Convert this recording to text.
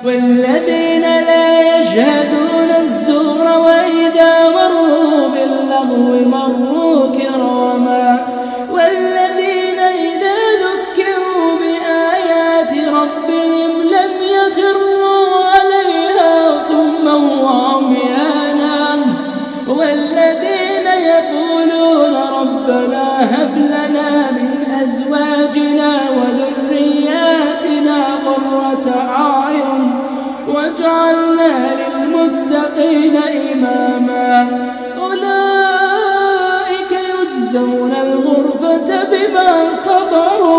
والذين لا يشهدون الزور وإذا مروا باللغو مروا كراما والذين إذا ذكروا بآيات ربهم لم يخروا عليها صما وعميانا والذين يقولون ربنا هب لنا من أزواجنا وذرياتنا قرة أعين واجعلنا للمتقين إماما أولئك يجزون الغرفة بما صبروا